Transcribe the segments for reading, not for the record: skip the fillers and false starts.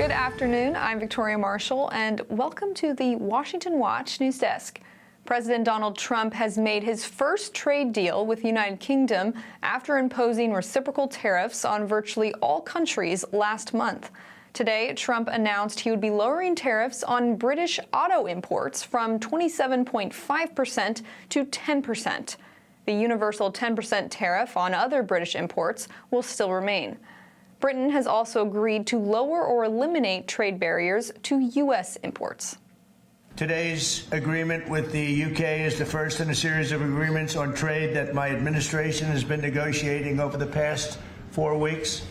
Good afternoon. I'm Victoria Marshall, and welcome to the Washington Watch News Desk. President Donald Trump has made his first trade deal with the United Kingdom after imposing reciprocal tariffs on virtually all countries last month. Today, Trump announced he would be lowering tariffs on British auto imports from 27.5% to 10%. The universal 10% tariff on other British imports will still remain. Britain has also agreed to lower or eliminate trade barriers to U.S. imports. Today's agreement with the UK is the first in a series of agreements on trade that my administration has been negotiating over the past 4 weeks.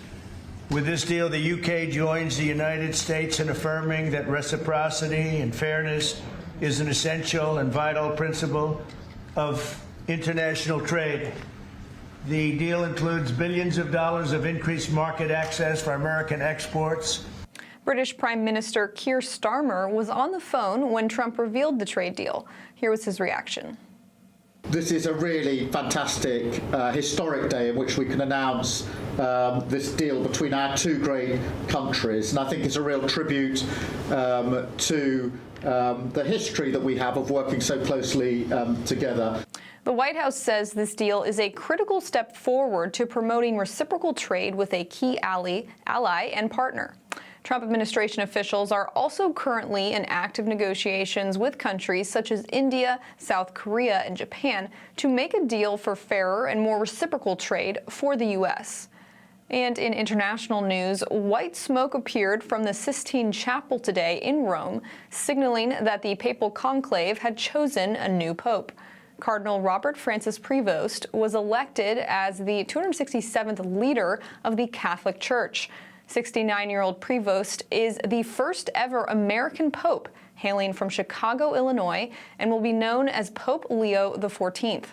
With this deal, the UK joins the United States in affirming that reciprocity and fairness is an essential and vital principle of international trade. The deal includes billions of dollars of increased market access for American exports. British Prime Minister Keir Starmer was on the phone when Trump revealed the trade deal. Here was his reaction. This is a really fantastic, historic day in which we can announce this deal between our two great countries. And I think it's a real tribute to the history that we have of working so closely together. The White House says this deal is a critical step forward to promoting reciprocal trade with a key ally and partner. Trump administration officials are also currently in active negotiations with countries such as India, South Korea, and Japan to make a deal for fairer and more reciprocal trade for the U.S. And in international news, white smoke appeared from the Sistine Chapel today in Rome, signaling that the papal conclave had chosen a new pope. Cardinal Robert Francis Prevost was elected as the 267th leader of the Catholic Church. 69-year-old Prevost is the first ever American pope, hailing from Chicago, Illinois, and will be known as Pope Leo XIV.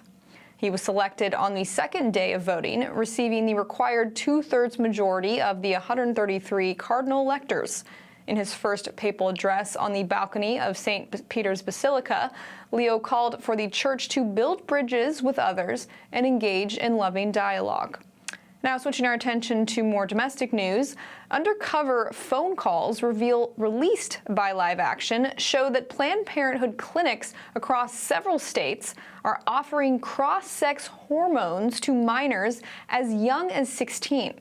He was selected on the second day of voting, receiving the required two-thirds majority of the 133 cardinal electors. In his first papal address on the balcony of St. Peter's Basilica, Leo called for the church to build bridges with others and engage in loving dialogue. Now, switching our attention to more domestic news, undercover phone calls released by Live Action show that Planned Parenthood clinics across several states are offering cross-sex hormones to minors as young as 16.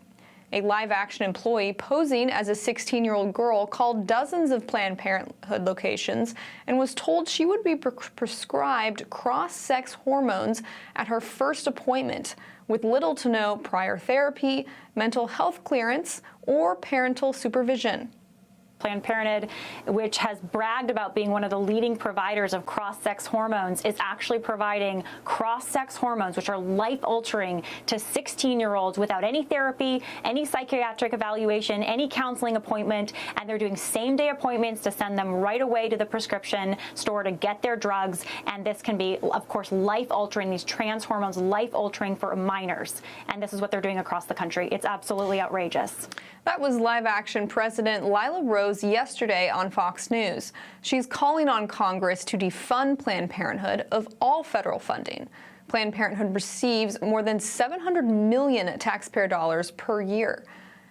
A Live Action employee posing as a 16-year-old girl called dozens of Planned Parenthood locations and was told she would be prescribed cross-sex hormones at her first appointment, with little to no prior therapy, mental health clearance, or parental supervision. Planned Parenthood, which has bragged about being one of the leading providers of cross-sex hormones, is actually providing cross-sex hormones, which are life-altering, to 16-year-olds without any therapy, any psychiatric evaluation, any counseling appointment, and they're doing same-day appointments to send them right away to the prescription store to get their drugs. And this can be, of course, life-altering, these trans hormones, life-altering for minors. And this is what they're doing across the country. It's absolutely outrageous. That was Live Action President Lila Rose yesterday on Fox News. She's calling on Congress to defund Planned Parenthood of all federal funding. Planned Parenthood receives more than $700 million taxpayer dollars per year.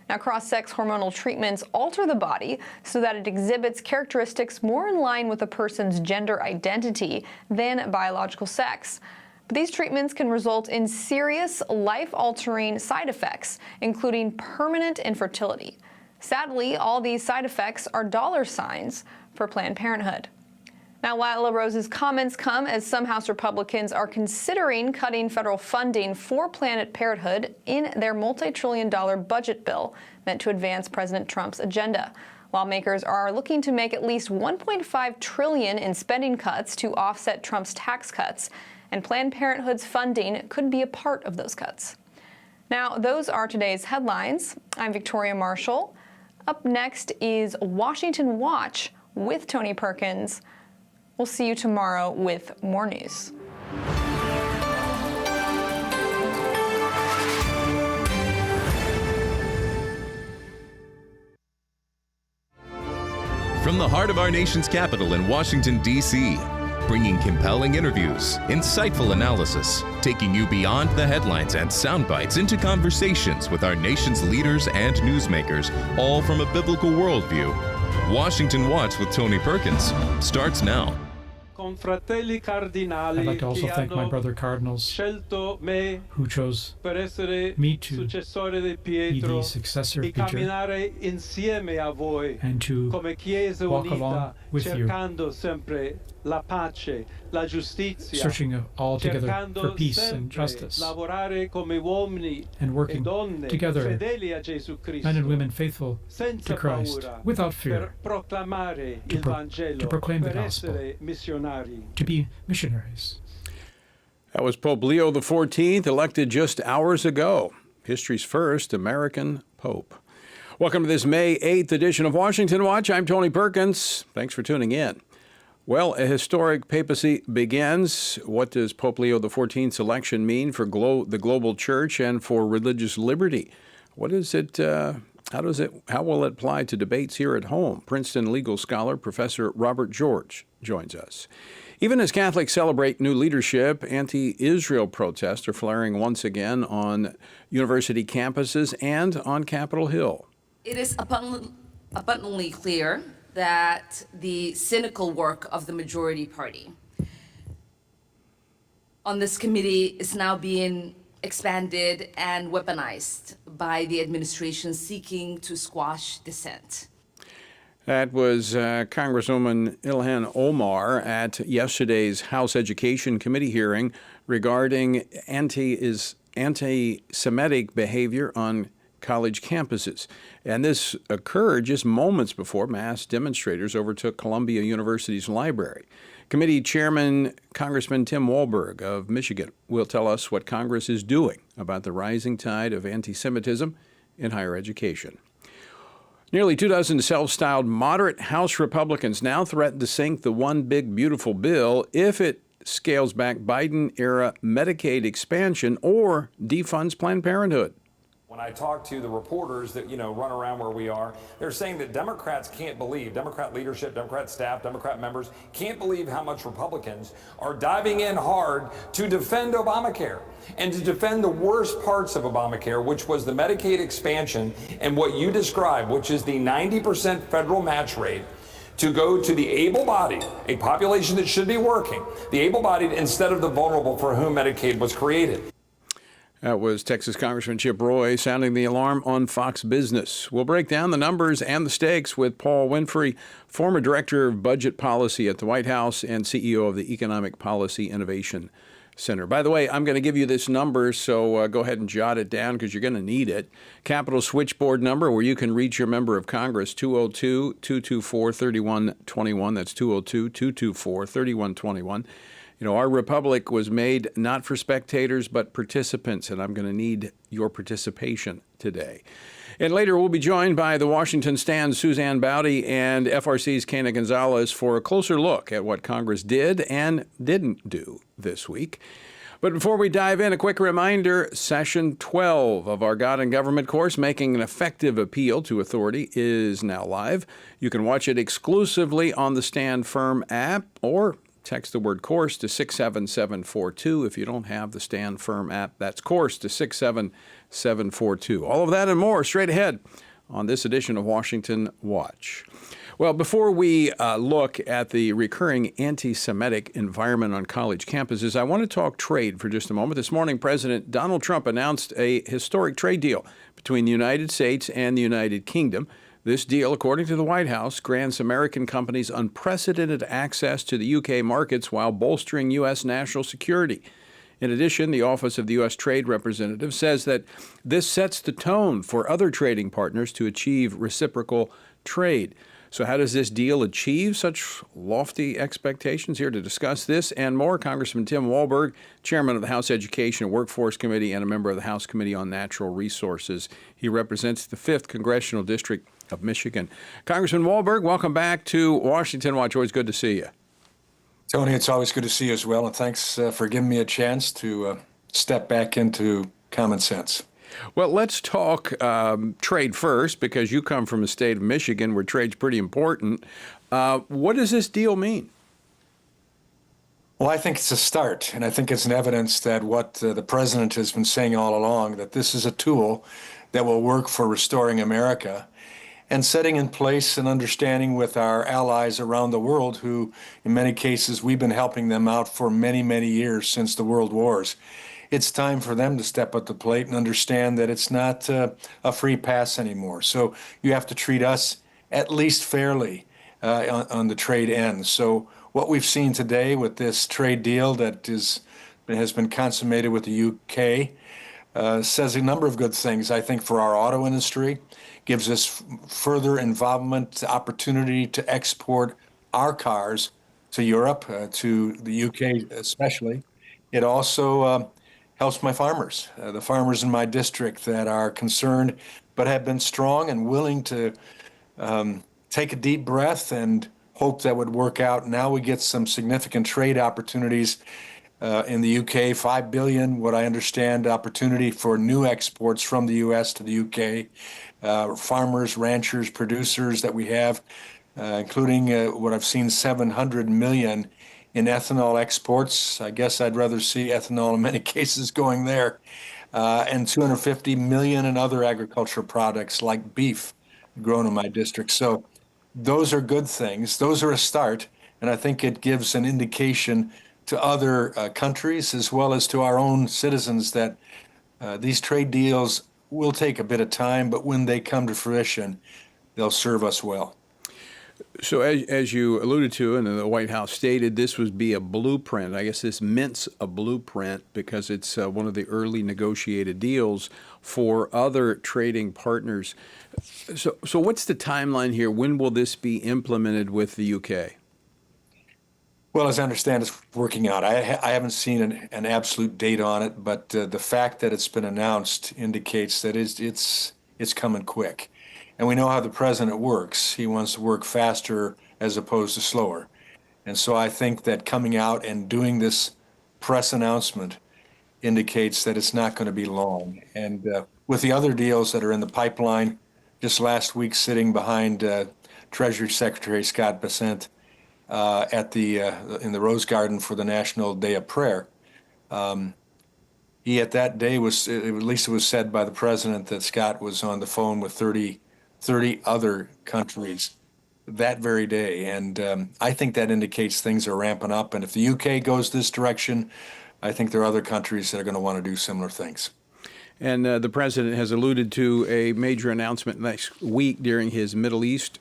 Now, cross-sex hormonal treatments alter the body so that it exhibits characteristics more in line with a person's gender identity than biological sex. But these treatments can result in serious, life-altering side effects, including permanent infertility. Sadly, all these side effects are dollar signs for Planned Parenthood. Now, Lila Rose's comments come as some House Republicans are considering cutting federal funding for Planned Parenthood in their multi-trillion-dollar budget bill meant to advance President Trump's agenda. Lawmakers are looking to make at least $1.5 trillion in spending cuts to offset Trump's tax cuts, and Planned Parenthood's funding could be a part of those cuts. Now, those are today's headlines. I'm Victoria Marshall. Up next is Washington Watch with Tony Perkins. We'll see you tomorrow with more news. From the heart of our nation's capital in Washington, D.C., bringing compelling interviews, insightful analysis, taking you beyond the headlines and sound bites into conversations with our nation's leaders and newsmakers, all from a biblical worldview. Washington Watch with Tony Perkins starts now. I'd like to also thank my brother cardinals who chose me to be the successor of Peter and to walk along with you, searching all together for peace and justice, and working together, men and women faithful to Christ, without fear, to proclaim the gospel, to be missionaries. That was Pope Leo XIV, elected just hours ago. History's first American Pope. Welcome to this May 8th edition of Washington Watch. I'm Tony Perkins. Thanks for tuning in. Well, a historic papacy begins. What does Pope Leo XIV's election mean for the global church and for religious liberty? What is it? How will it apply to debates here at home? Princeton legal scholar Professor Robert George joins us. Even as Catholics celebrate new leadership, anti-Israel protests are flaring once again on university campuses and on Capitol Hill. It is abundantly clear that the cynical work of the majority party on this committee is now being expanded and weaponized by the administration seeking to squash dissent. That was Congresswoman Ilhan Omar at yesterday's House Education Committee hearing regarding anti-Semitic behavior on college campuses. And this occurred just moments before mass demonstrators overtook Columbia University's library. Committee Chairman Congressman Tim Walberg of Michigan will tell us what Congress is doing about the rising tide of anti-Semitism in higher education. Nearly 24 self-styled moderate House Republicans now threaten to sink the one big beautiful bill if it scales back Biden-era Medicaid expansion or defunds Planned Parenthood. When I talk to the reporters that, run around where we are, they're saying that Democrat leadership, Democrat staff, Democrat members can't believe how much Republicans are diving in hard to defend Obamacare and to defend the worst parts of Obamacare, which was the Medicaid expansion and what you described, which is the 90% federal match rate to go to the able-bodied, a population that should be working, the able-bodied instead of the vulnerable for whom Medicaid was created. That was Texas Congressman Chip Roy sounding the alarm on Fox Business. We'll break down the numbers and the stakes with Paul Winfrey, former Director of Budget Policy at the White House and CEO of the Economic Policy Innovation Center. By the way, I'm going to give you this number, so go ahead and jot it down because you're going to need it. Capitol Switchboard number where you can reach your member of Congress, 202-224-3121. That's 202-224-3121. Our republic was made not for spectators, but participants, and I'm going to need your participation today. And later, we'll be joined by the Washington Stand's Suzanne Bowdy and FRC's Kana Gonzalez for a closer look at what Congress did and didn't do this week. But before we dive in, a quick reminder, Session 12 of our God and Government course, Making an Effective Appeal to Authority, is now live. You can watch it exclusively on the Stand Firm app or text the word course to 67742. If you don't have the Stand Firm app, that's course to 67742. All of that and more straight ahead on this edition of Washington Watch. Well, before we look at the recurring anti-Semitic environment on college campuses, I want to talk trade for just a moment. This morning, President Donald Trump announced a historic trade deal between the United States and the United Kingdom. This deal, according to the White House, grants American companies unprecedented access to the UK markets while bolstering U.S. national security. In addition, the Office of the U.S. Trade Representative says that this sets the tone for other trading partners to achieve reciprocal trade. So how does this deal achieve such lofty expectations? Here to discuss this and more, Congressman Tim Walberg, chairman of the House Education and Workforce Committee and a member of the House Committee on Natural Resources. He represents the 5th Congressional District of Michigan. Congressman Walberg, welcome back to Washington Watch. Always good to see you. Tony, it's always good to see you as well, and thanks for giving me a chance to step back into common sense. Well, let's talk trade first, because you come from the state of Michigan, where trade's pretty important. What does this deal mean? Well, I think it's a start, and I think it's an evidence that what the president has been saying all along, that this is a tool that will work for restoring America and setting in place an understanding with our allies around the world who, in many cases, we've been helping them out for many, many years since the World Wars. It's time for them to step up to the plate and understand that it's not a free pass anymore. So you have to treat us at least fairly on the trade end. So what we've seen today with this trade deal that has been consummated with the UK says a number of good things, I think, for our auto industry, gives us further involvement, opportunity to export our cars to Europe, to the UK especially. It also helps my farmers, the farmers in my district that are concerned but have been strong and willing to take a deep breath and hope that would work out. Now we get some significant trade opportunities in the UK, $5 billion, what I understand, opportunity for new exports from the US to the UK. Farmers, ranchers, producers that we have, including what I've seen, 700 million in ethanol exports. I guess I'd rather see ethanol in many cases going there. And 250 million in other agricultural products like beef grown in my district. So those are good things. Those are a start. And I think it gives an indication to other countries as well as to our own citizens that these trade deals will take a bit of time, but when they come to fruition, they'll serve us well. So as you alluded to, and the White House stated, this would be a blueprint. I guess this mints a blueprint because it's one of the early negotiated deals for other trading partners. So what's the timeline here? When will this be implemented with the UK? Well, as I understand, it's working out. I haven't seen an absolute date on it, but the fact that it's been announced indicates that it's coming quick. And we know how the president works. He wants to work faster as opposed to slower. And so I think that coming out and doing this press announcement indicates that it's not going to be long. And with the other deals that are in the pipeline, just last week sitting behind Treasury Secretary Scott Bessent in the Rose Garden for the National Day of Prayer, he at that day was, at least it was said by the president, that Scott was on the phone with 30 other countries that very day. And I think that indicates things are ramping up. And if the UK goes this direction, I think there are other countries that are going to want to do similar things. And the president has alluded to a major announcement next week during his Middle East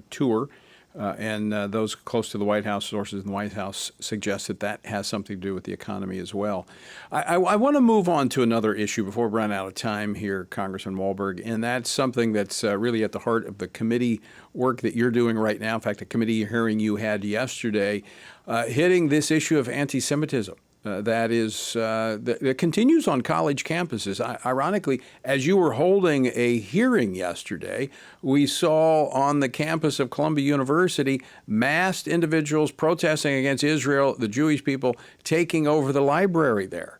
tour. And those close to the White House, sources in the White House, suggest that has something to do with the economy as well. I want to move on to another issue before we run out of time here, Congressman Walberg, and that's something that's really at the heart of the committee work that you're doing right now. In fact, a committee hearing you had yesterday hitting this issue of anti-Semitism. That continues on college campuses. Ironically, as you were holding a hearing yesterday, we saw on the campus of Columbia University masked individuals protesting against Israel, the Jewish people, taking over the library there.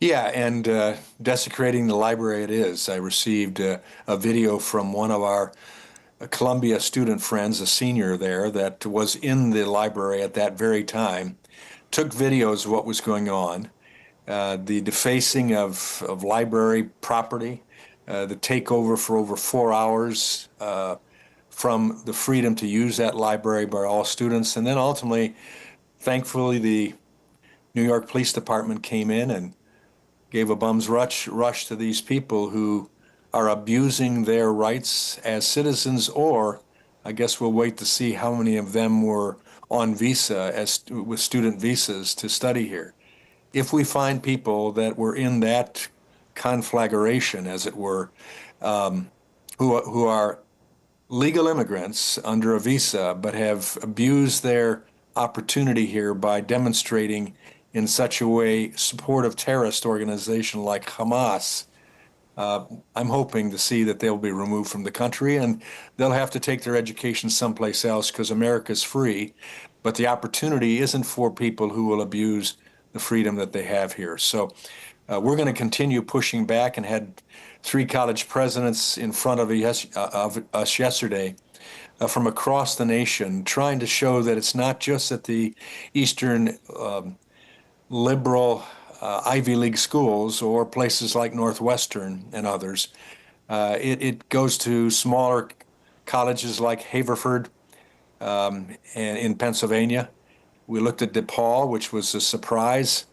Yeah, and desecrating the library it is. I received a video from one of our Columbia student friends, a senior there, that was in the library at that very time. Took videos of what was going on, the defacing of library property, the takeover for over 4 hours from the freedom to use that library by all students. And then ultimately, thankfully, the New York Police Department came in and gave a bum's rush to these people who are abusing their rights as citizens, or I guess we'll wait to see how many of them were on visa with student visas to study here. If we find people that were in that conflagration, as it were, who are legal immigrants under a visa but have abused their opportunity here by demonstrating in such a way support of terrorist organization like Hamas, I'm hoping to see that they'll be removed from the country, and they'll have to take their education someplace else because America's free, but the opportunity isn't for people who will abuse the freedom that they have here. So we're going to continue pushing back, and had 3 college presidents in front of us yesterday from across the nation, trying to show that it's not just at the Eastern liberal Ivy League schools or places like Northwestern and others. It goes to smaller colleges like Haverford and in Pennsylvania. We looked at DePaul, which was a surprise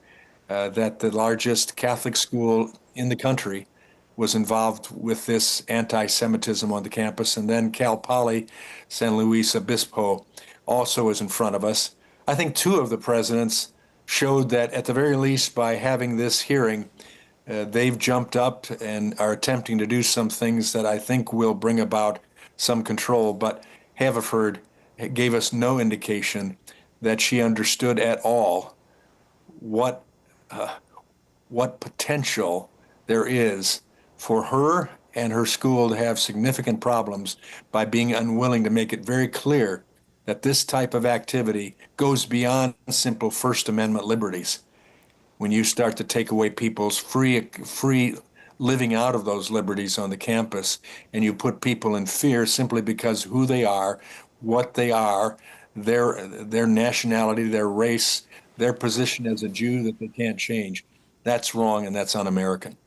that the largest Catholic school in the country was involved with this anti-Semitism on the campus. And then Cal Poly, San Luis Obispo also is in front of us. I think two of the presidents showed that at the very least by having this hearing, they've jumped up and are attempting to do some things that I think will bring about some control. But Haverford gave us no indication that she understood at all what potential there is for her and her school to have significant problems by being unwilling to make it very clear that this type of activity goes beyond simple First Amendment liberties. When you start to take away people's free living out of those liberties on the campus, and you put people in fear simply because who they are, what they are, their nationality, their race, their position as a Jew that they can't change, that's wrong and that's un-American.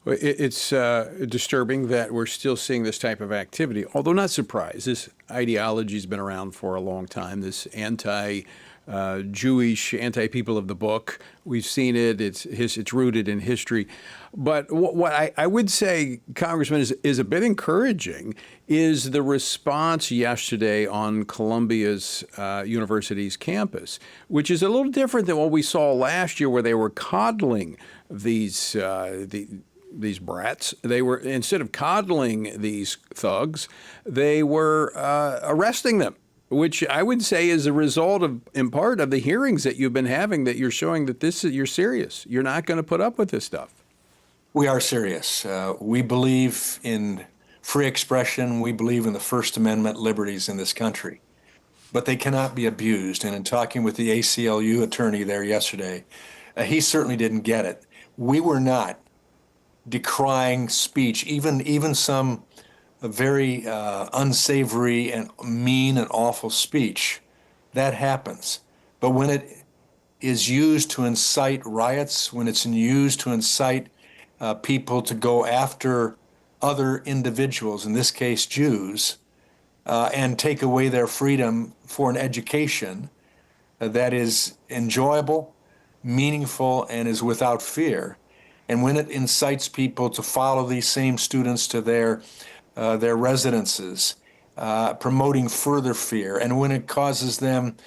It's disturbing that we're still seeing this type of activity, although not surprised. This ideology has been around for a long time, this anti-Jewish, anti-people of the book. We've seen it. It's rooted in history. But what I would say, Congressman, is a bit encouraging is the response yesterday on Columbia's university's campus, which is a little different than what we saw last year where they were coddling these brats. They were, instead of coddling these thugs, they were arresting them, which I would say is a result of, in part, of the hearings that you've been having, that you're showing that you're serious. You're not going to put up with this stuff. We are serious. We believe in free expression. We believe in the First Amendment liberties in this country, but they cannot be abused. And in talking with the ACLU attorney there yesterday, he certainly didn't get it. We were not decrying speech, even some very unsavory and mean and awful speech. That happens. But when it is used to incite riots, when it's used to incite people to go after other individuals, in this case Jews, and take away their freedom for an education that is enjoyable, meaningful, and is without fear, and when it incites people to follow these same students to their residences, promoting further fear, and when it causes them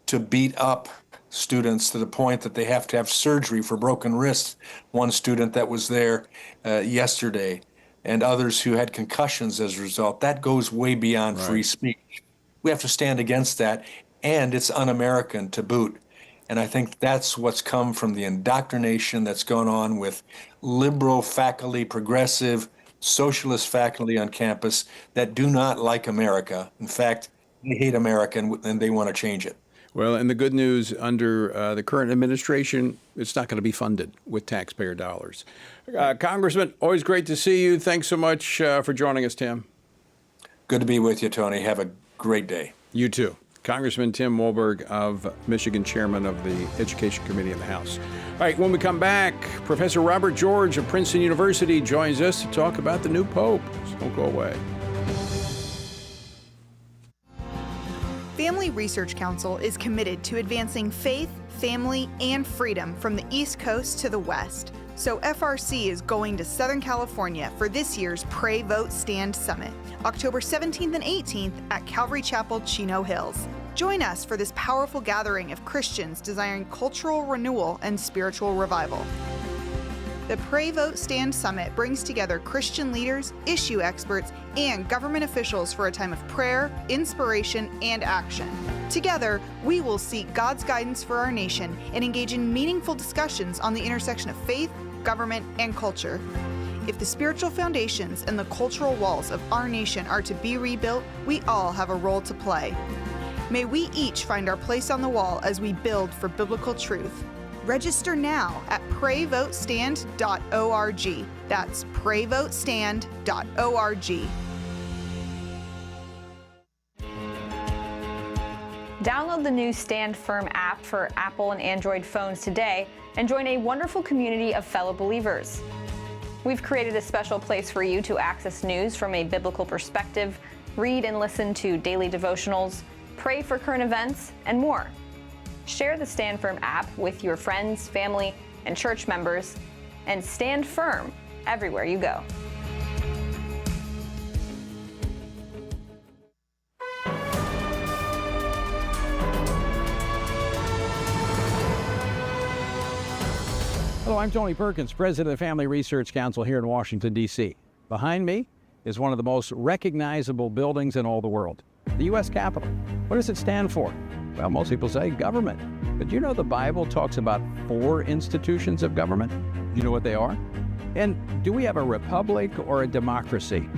to beat up students to the point that they have to have surgery for broken wrists, one student that was there yesterday, and others who had concussions as a result, that goes way beyond free speech. We have to stand against that, and it's un-American to boot. And I think that's what's come from the indoctrination that's gone on with liberal faculty, progressive, socialist faculty on campus that do not like America. In fact, they hate America and they want to change it. Well, and the good news, under the current administration, it's not going to be funded with taxpayer dollars. Congressman, always great to see you. Thanks so much for joining us, Tim. Good to be with you, Tony. Have a great day. You too. Congressman Tim Walberg of Michigan, chairman of the Education Committee in the House. All right, when we come back, Professor Robert George of Princeton University joins us to talk about the new pope. So don't go away. Family Research Council is committed to advancing faith, family, and freedom from the East Coast to the West. So FRC is going to Southern California for this year's Pray, Vote, Stand Summit, October 17th and 18th at Calvary Chapel, Chino Hills. Join us for this powerful gathering of Christians desiring cultural renewal and spiritual revival. The Pray, Vote, Stand Summit brings together Christian leaders, issue experts, and government officials for a time of prayer, inspiration, and action. Together, we will seek God's guidance for our nation and engage in meaningful discussions on the intersection of faith, government, and culture. If the spiritual foundations and the cultural walls of our nation are to be rebuilt, we all have a role to play. May we each find our place on the wall as we build for biblical truth. Register now at prayvotestand.org. That's prayvotestand.org. Download the new Stand Firm app for Apple and Android phones today and join a wonderful community of fellow believers. We've created a special place for you to access news from a biblical perspective, read and listen to daily devotionals, pray for current events, and more. Share the Stand Firm app with your friends, family, and church members, and stand firm everywhere you go. Hello, I'm Tony Perkins, president of the Family Research Council here in Washington, D.C. Behind me is one of the most recognizable buildings in all the world, the U.S. Capitol. What does it stand for? Well, most people say government. But you know the Bible talks about 4 institutions of government? You know what they are? And do we have a republic or a democracy?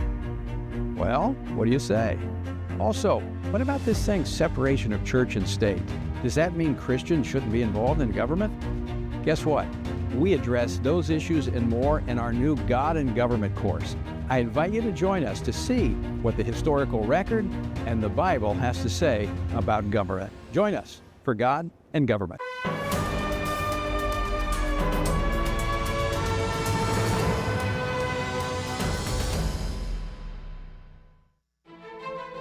Well, what do you say? Also, what about this thing, separation of church and state? Does that mean Christians shouldn't be involved in government? Guess what? We address those issues and more in our new God and Government course. I invite you to join us to see what the historical record and the Bible has to say about government. Join us for God and Government.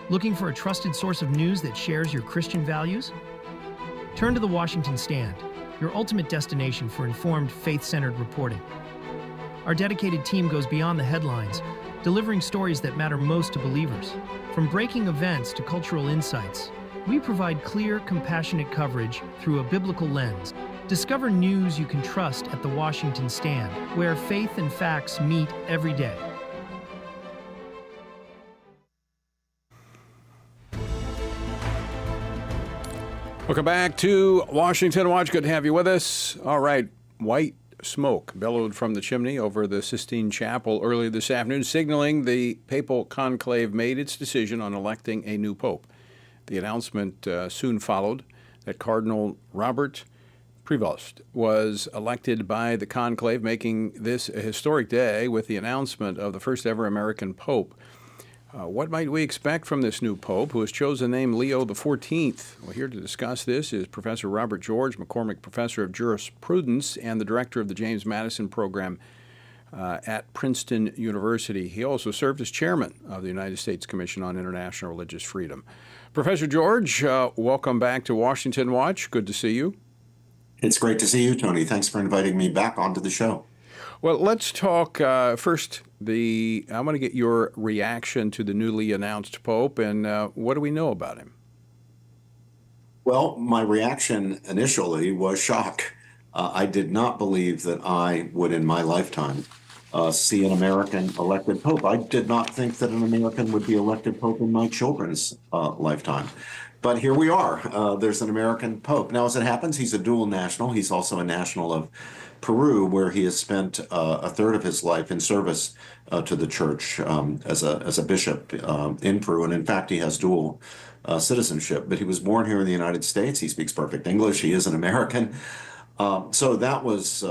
Looking for a trusted source of news that shares your Christian values? Turn to the Washington Stand, your ultimate destination for informed, faith-centered reporting. Our dedicated team goes beyond the headlines, delivering stories that matter most to believers. From breaking events to cultural insights, we provide clear, compassionate coverage through a biblical lens. Discover news you can trust at the Washington Stand, where faith and facts meet every day. Welcome back to Washington Watch. Good to have you with us. All right, white smoke billowed from the chimney over the Sistine Chapel earlier this afternoon, signaling the papal conclave made its decision on electing a new pope. The announcement soon followed that Cardinal Robert Prevost was elected by the conclave, making this a historic day with the announcement of the first ever American pope. What might we expect from this new pope, who has chosen the name Leo XIV? Well, here to discuss this is Professor Robert George, McCormick Professor of Jurisprudence and the Director of the James Madison Program at Princeton University. He also served as Chairman of the United States Commission on International Religious Freedom. Professor George, welcome back to Washington Watch. Good to see you. It's great to see you, Tony. Thanks for inviting me back onto the show. Well, let's talk first. I want to get your reaction to the newly announced Pope, and what do we know about him? Well, my reaction initially was shock. I did not believe that I would, in my lifetime, see an American elected Pope. I did not think that an American would be elected Pope in my children's lifetime. But here we are. There's an American Pope. Now, as it happens, he's a dual national. He's also a national of Peru, where he has spent a third of his life in service to the church as a bishop in Peru. And in fact, he has dual citizenship. But he was born here in the United States. He speaks perfect English. He is an American. So that was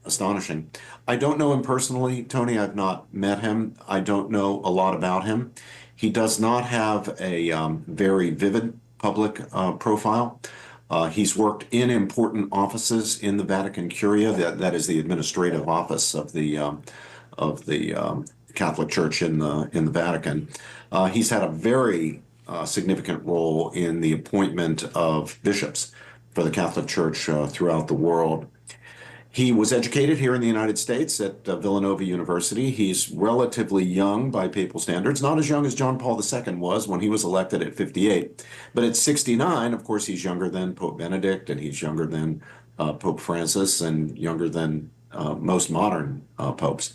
astonishing. I don't know him personally, Tony. I've not met him. I don't know a lot about him. He does not have a very vivid public profile. He's worked in important offices in the Vatican Curia. That is the administrative office of the Catholic Church in the Vatican. He's had a very significant role in the appointment of bishops for the Catholic Church throughout the world. He was educated here in the United States at Villanova University. He's relatively young by papal standards, not as young as John Paul II was when he was elected at 58. But at 69, of course, he's younger than Pope Benedict, and he's younger than Pope Francis, and younger than most modern popes.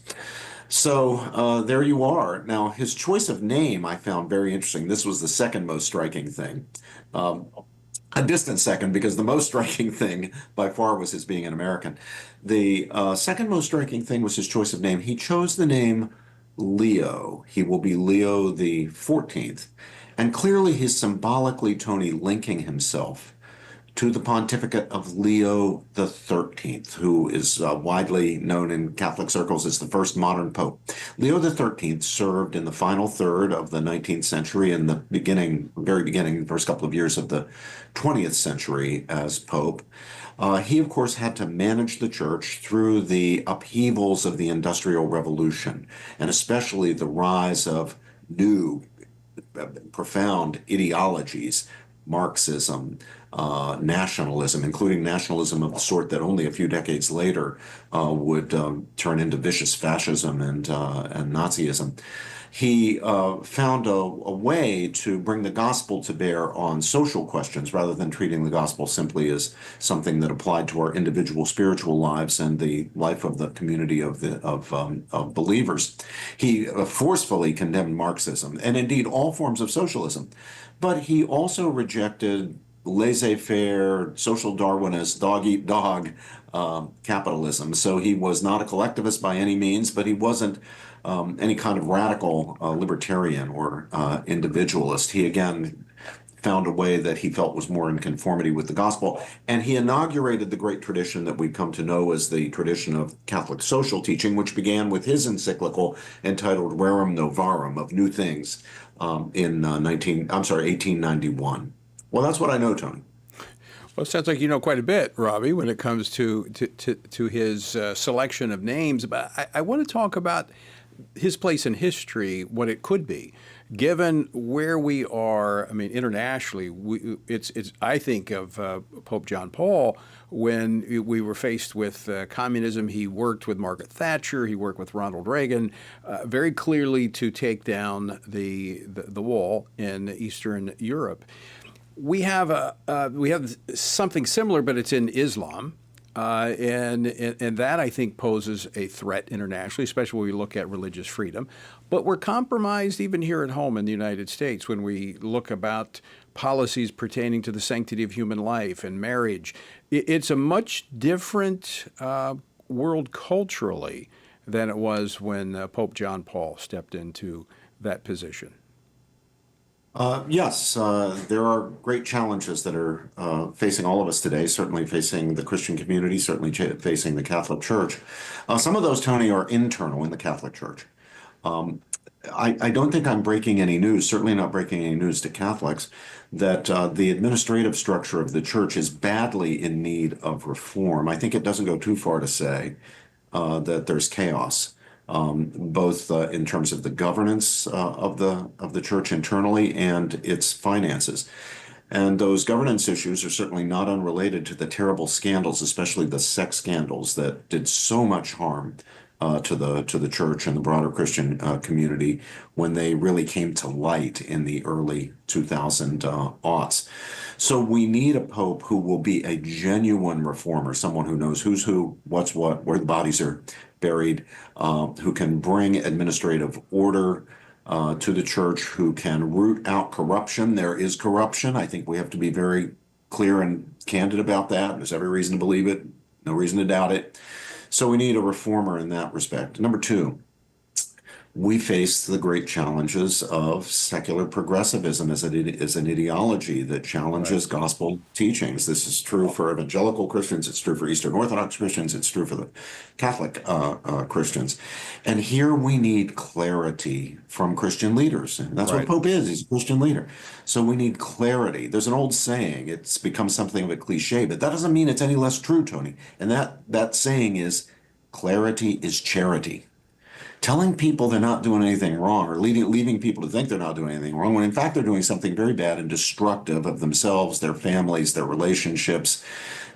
So there you are. Now, his choice of name I found very interesting. This was the second most striking thing. A distant second, because the most striking thing by far was his being an American. The second most striking thing was his choice of name. He chose the name Leo. He will be Leo the 14th. And clearly he's symbolically, Tony, linking himself to the pontificate of Leo XIII, who is widely known in Catholic circles as the first modern pope. Leo XIII served in the final third of the 19th century and the very beginning, the first couple of years of the 20th century as pope. He, of course, had to manage the church through the upheavals of the Industrial Revolution, and especially the rise of new, profound ideologies, Marxism, nationalism, including nationalism of the sort that only a few decades later would turn into vicious fascism and Nazism. He found a way to bring the gospel to bear on social questions rather than treating the gospel simply as something that applied to our individual spiritual lives and the life of the community of believers. He forcefully condemned Marxism and indeed all forms of socialism, but he also rejected laissez-faire, social Darwinist, dog-eat-dog capitalism. So he was not a collectivist by any means, but he wasn't any kind of radical libertarian or individualist. He again found a way that he felt was more in conformity with the gospel, and he inaugurated the great tradition that we've come to know as the tradition of Catholic social teaching, which began with his encyclical entitled Rerum Novarum, of New Things, in 1891. Well, that's what I know, Tony. Well, it sounds like you know quite a bit, Robbie, when it comes to his selection of names. But I want to talk about his place in history, what it could be, given where we are. I mean, internationally, I think of Pope John Paul when we were faced with communism. He worked with Margaret Thatcher. He worked with Ronald Reagan, very clearly to take down the wall in Eastern Europe. We have something similar, but it's in Islam. And that, I think, poses a threat internationally, especially when we look at religious freedom. But we're compromised even here at home in the United States when we look about policies pertaining to the sanctity of human life and marriage. It's a much different world culturally than it was when Pope John Paul stepped into that position. Yes, there are great challenges that are facing all of us today, certainly facing the Christian community, certainly facing the Catholic Church. Some of those, Tony, are internal in the Catholic Church. I don't think I'm breaking any news, certainly not breaking any news to Catholics, that the administrative structure of the Church is badly in need of reform. I think it doesn't go too far to say that there's chaos. Both in terms of the governance of the church internally and its finances. And those governance issues are certainly not unrelated to the terrible scandals, especially the sex scandals that did so much harm to the church and the broader Christian community when they really came to light in the early 2000s. So we need a pope who will be a genuine reformer, someone who knows who's who, what's what, where the bodies are buried, who can bring administrative order to the church, who can root out corruption. There is corruption. I think we have to be very clear and candid about that. There's every reason to believe it, no reason to doubt it. So we need a reformer in that respect. Number two, we face the great challenges of secular progressivism as an ideology that challenges gospel teachings. This is true for evangelical Christians. It's true for Eastern Orthodox Christians. It's true for the Catholic Christians. And here we need clarity from Christian leaders. And that's what Pope is. He's a Christian leader. So we need clarity. There's an old saying. It's become something of a cliche, but that doesn't mean it's any less true, Tony. And that saying is, clarity is charity. Telling people they're not doing anything wrong or leaving people to think they're not doing anything wrong when in fact they're doing something very bad and destructive of themselves, their families, their relationships.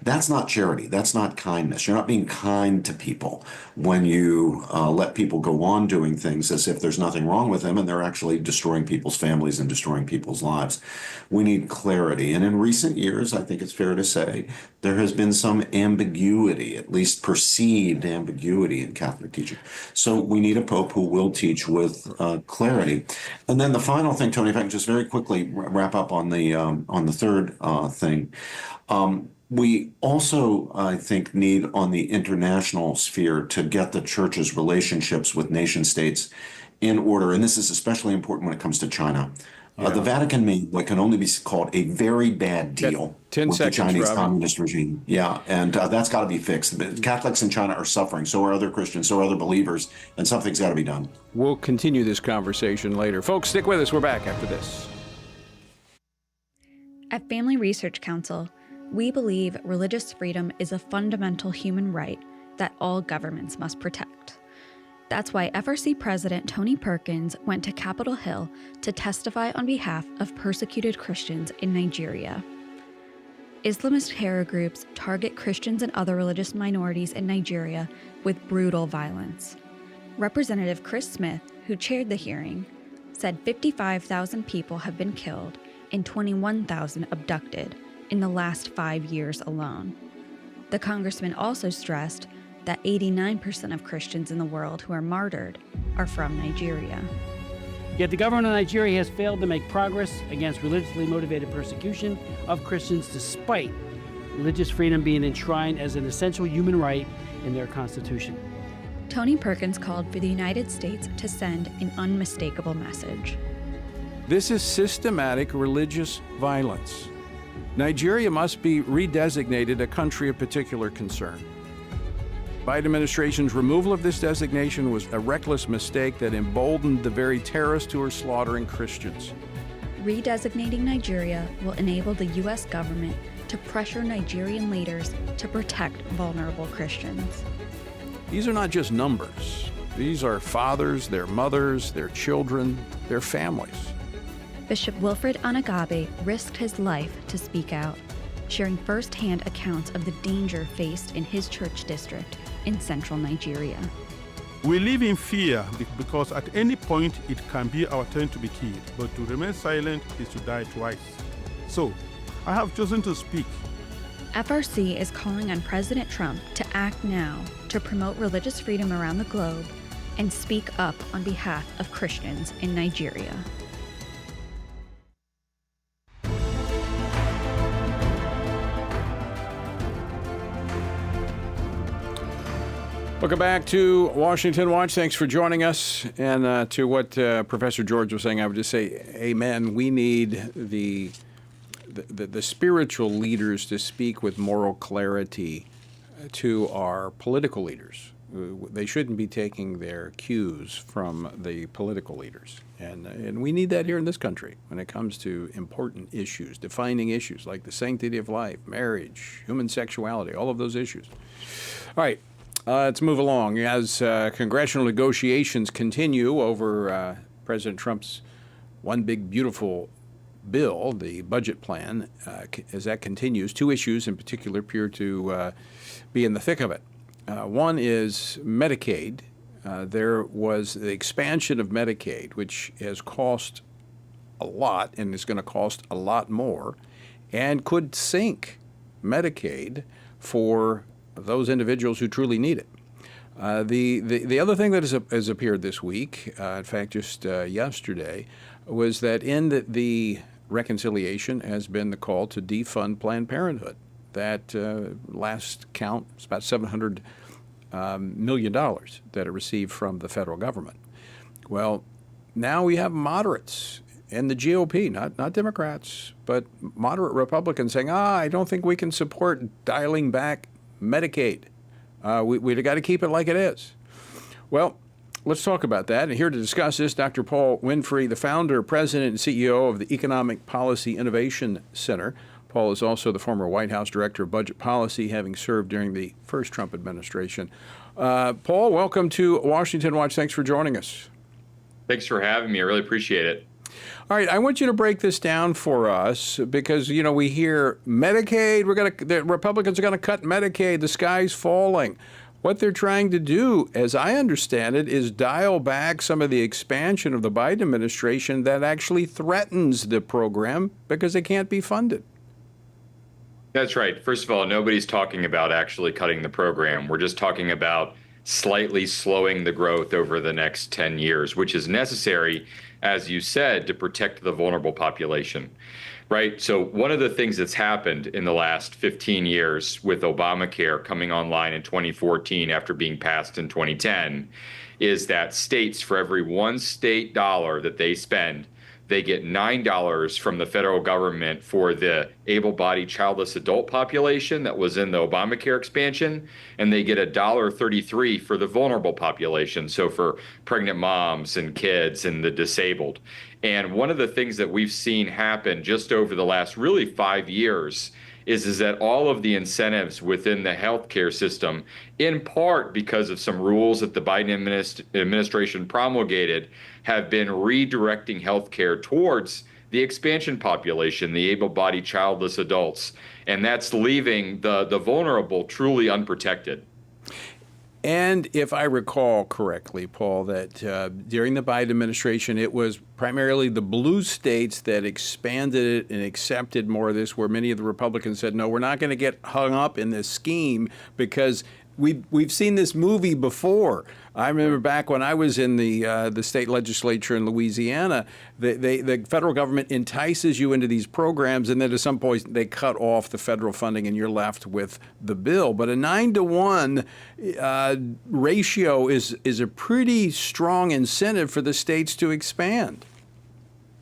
That's not charity. That's not kindness. You're not being kind to people when you let people go on doing things as if there's nothing wrong with them and they're actually destroying people's families and destroying people's lives. We need clarity. And in recent years, I think it's fair to say, there has been some ambiguity, at least perceived ambiguity in Catholic teaching. So we need a pope who will teach with clarity. And then the final thing, Tony, if I can just very quickly wrap up on the third thing. We also, I think, need on the international sphere to get the church's relationships with nation states in order. And this is especially important when it comes to China. The Vatican made what can only be called a very bad deal 10 with seconds, the Chinese Robbie. communist regime. Yeah, and that's got to be fixed. The Catholics in China are suffering. So are other Christians. So are other believers. And something's got to be done. We'll continue this conversation later. Folks, stick with us. We're back after this. At Family Research Council, we believe religious freedom is a fundamental human right that all governments must protect. That's why FRC President Tony Perkins went to Capitol Hill to testify on behalf of persecuted Christians in Nigeria. Islamist terror groups target Christians and other religious minorities in Nigeria with brutal violence. Representative Chris Smith, who chaired the hearing, said 55,000 people have been killed and 21,000 abducted in the last 5 years alone. The congressman also stressed that 89% of Christians in the world who are martyred are from Nigeria. Yet the government of Nigeria has failed to make progress against religiously motivated persecution of Christians despite religious freedom being enshrined as an essential human right in their constitution. Tony Perkins called for the United States to send an unmistakable message. This is systematic religious violence. Nigeria must be redesignated a country of particular concern. Biden administration's removal of this designation was a reckless mistake that emboldened the very terrorists who are slaughtering Christians. Redesignating Nigeria will enable the U.S. government to pressure Nigerian leaders to protect vulnerable Christians. These are not just numbers. These are fathers, their mothers, their children, their families. Bishop Wilfred Anagabe risked his life to speak out, sharing firsthand accounts of the danger faced in his church district in central Nigeria. We live in fear because at any point it can be our turn to be killed, but to remain silent is to die twice. So, I have chosen to speak. FRC is calling on President Trump to act now to promote religious freedom around the globe and speak up on behalf of Christians in Nigeria. Welcome back to Washington Watch. Thanks for joining us. And to what Professor George was saying, I would just say, amen. We need the spiritual leaders to speak with moral clarity to our political leaders. They shouldn't be taking their cues from the political leaders. And we need that here in this country when it comes to important issues, defining issues like the sanctity of life, marriage, human sexuality, all of those issues. All right. Let's move along. As congressional negotiations continue over President Trump's one big beautiful bill, the budget plan, as that continues, two issues in particular appear to be in the thick of it. One is Medicaid. There was the expansion of Medicaid, which has cost a lot and is going to cost a lot more and could sink Medicaid for those individuals who truly need it. The other thing that has appeared this week, in fact, just yesterday, was that in the reconciliation has been the call to defund Planned Parenthood. That last count is about $700 million that it received from the federal government. Well, now we have moderates in the GOP, not Democrats, but moderate Republicans saying, I don't think we can support dialing back Medicaid. We've got to keep it like it is. Well, let's talk about that. And here to discuss this, Dr. Paul Winfrey, the founder, president, and CEO of the Economic Policy Innovation Center. Paul is also the former White House Director of Budget Policy, having served during the first Trump administration. Paul, welcome to Washington Watch. Thanks for joining us. Thanks for having me. I really appreciate it. All right, I want you to break this down for us because, you know, we hear Medicaid, the Republicans are going to cut Medicaid, the sky's falling. What they're trying to do, as I understand it, is dial back some of the expansion of the Biden administration that actually threatens the program because it can't be funded. That's right. First of all, nobody's talking about actually cutting the program. We're just talking about slightly slowing the growth over the next 10 years, which is necessary, as you said, to protect the vulnerable population, right? So one of the things that's happened in the last 15 years with Obamacare coming online in 2014 after being passed in 2010 is that states, for every one state dollar that they spend They get $9 from the federal government for the able-bodied childless adult population that was in the Obamacare expansion, and they get $1.33 for the vulnerable population, so for pregnant moms and kids and the disabled. And one of the things that we've seen happen just over the last really 5 years is that all of the incentives within the healthcare system, in part because of some rules that the Biden administration promulgated, have been redirecting healthcare towards the expansion population, the able-bodied childless adults, and that's leaving the vulnerable truly unprotected. And if I recall correctly, Paul, that during the Biden administration, it was primarily the blue states that expanded it and accepted more of this, where many of the Republicans said, no, we're not going to get hung up in this scheme because we've seen this movie before. I remember back when I was in the state legislature in Louisiana, the federal government entices you into these programs, and then at some point they cut off the federal funding, and you're left with the bill. But a 9-to-1 ratio is a pretty strong incentive for the states to expand.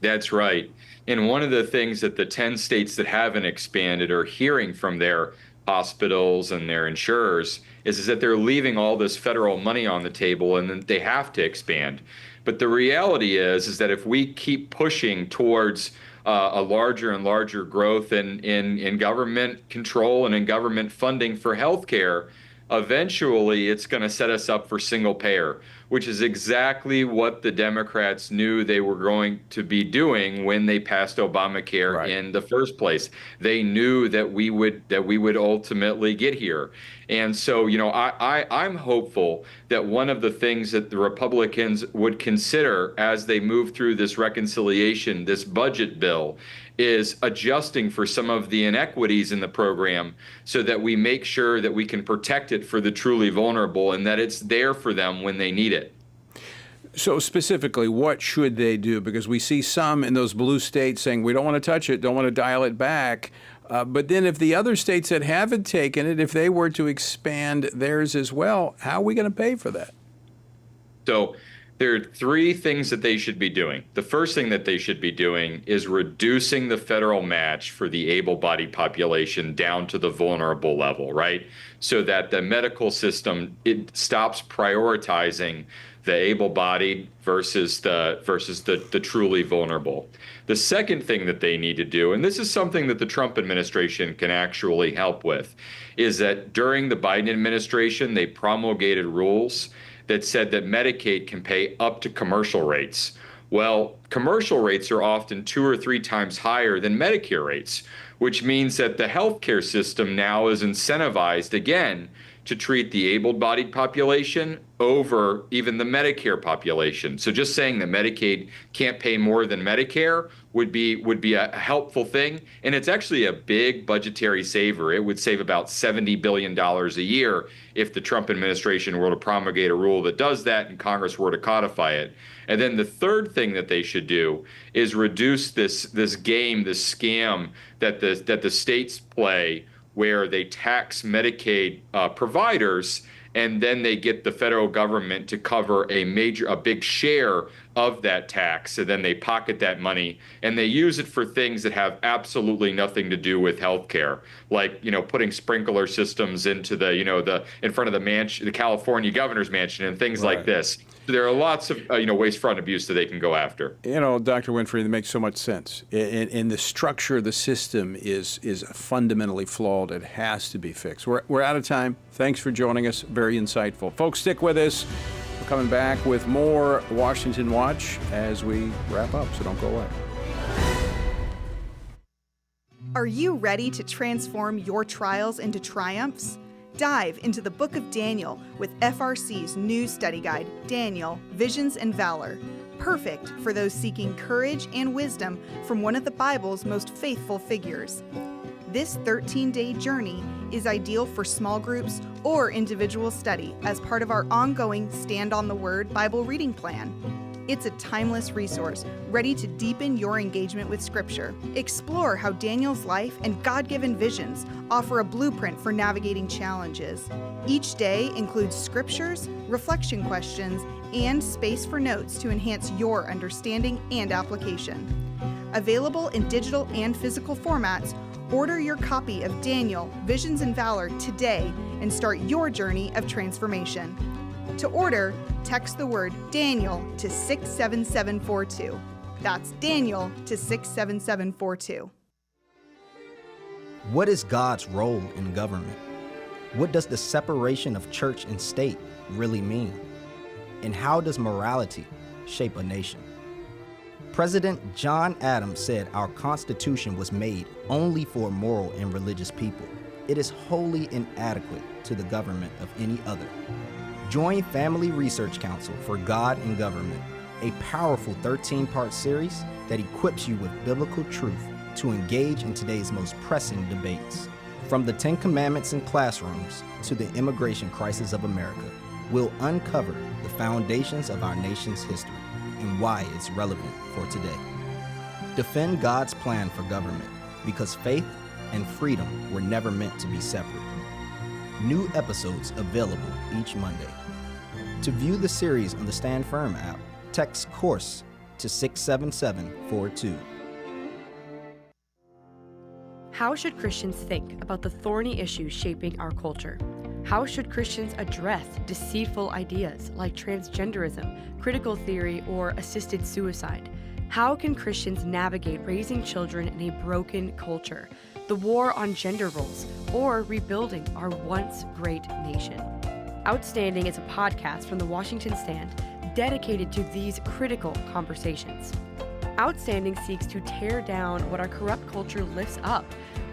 That's right. And one of the things that the 10 states that haven't expanded are hearing from their hospitals and their insurers is that they're leaving all this federal money on the table and then they have to expand. But the reality is that if we keep pushing towards a larger and larger growth in government control and in government funding for healthcare, eventually it's going to set us up for single payer, which is exactly what the Democrats knew they were going to be doing when they passed Obamacare in the first place. They knew that we would ultimately get here. And so, I'm hopeful that one of the things that the Republicans would consider as they move through this reconciliation, this budget bill, is adjusting for some of the inequities in the program so that we make sure that we can protect it for the truly vulnerable and that it's there for them when they need it. So specifically, what should they do? Because we see some in those blue states saying, we don't want to touch it, don't want to dial it back. But then if the other states that haven't taken it, if they were to expand theirs as well, how are we going to pay for that? So there are three things that they should be doing. The first thing that they should be doing is reducing the federal match for the able-bodied population down to the vulnerable level, right? So that the medical system, it stops prioritizing the able-bodied versus the truly vulnerable. The second thing that they need to do, and this is something that the Trump administration can actually help with, is that during the Biden administration, they promulgated rules that said that Medicaid can pay up to commercial rates. Well, commercial rates are often 2 or 3 times higher than Medicare rates, which means that the healthcare system now is incentivized again to treat the able-bodied population over even the Medicare population. So just saying that Medicaid can't pay more than Medicare would be a helpful thing. And it's actually a big budgetary saver. It would save about $70 billion a year if the Trump administration were to promulgate a rule that does that and Congress were to codify it. And then the third thing that they should do is reduce this game, this scam that the states play, where they tax Medicaid providers and then they get the federal government to cover a big share of that tax, and then they pocket that money and they use it for things that have absolutely nothing to do with healthcare, like putting sprinkler systems into the in front of the mansion, the California governor's mansion, and things like this. There are lots of waste, fraud, and abuse that they can go after. Dr. Winfrey, that makes so much sense. And the structure of the system is fundamentally flawed. It has to be fixed. We're out of time. Thanks for joining us. Very insightful. Folks, stick with us. We're coming back with more Washington Watch as we wrap up, so don't go away. Are you ready to transform your trials into triumphs? Dive into the book of Daniel with FRC's new study guide, Daniel, Visions and Valor. Perfect for those seeking courage and wisdom from one of the Bible's most faithful figures. This 13-day journey is ideal for small groups or individual study as part of our ongoing Stand on the Word Bible reading plan. It's a timeless resource, ready to deepen your engagement with Scripture. Explore how Daniel's life and God-given visions offer a blueprint for navigating challenges. Each day includes scriptures, reflection questions, and space for notes to enhance your understanding and application. Available in digital and physical formats, order your copy of Daniel, Visions and Valor today and start your journey of transformation. To order, text the word Daniel to 67742. That's Daniel to 67742. What is God's role in government? What does the separation of church and state really mean? And how does morality shape a nation? President John Adams said our Constitution was made only for moral and religious people. It is wholly inadequate to the government of any other. Join Family Research Council for God and Government, a powerful 13-part series that equips you with biblical truth to engage in today's most pressing debates. From the 10 Commandments in classrooms to the immigration crisis of America, we'll uncover the foundations of our nation's history and why it's relevant for today. Defend God's plan for government, because faith and freedom were never meant to be separate. New episodes available each Monday. To view the series on the Stand Firm app, text COURSE to 67742. How should Christians think about the thorny issues shaping our culture? How should Christians address deceitful ideas like transgenderism, critical theory, or assisted suicide? How can Christians navigate raising children in a broken culture, the war on gender roles, or rebuilding our once great nation? Outstanding is a podcast from the Washington Stand dedicated to these critical conversations. Outstanding seeks to tear down what our corrupt culture lifts up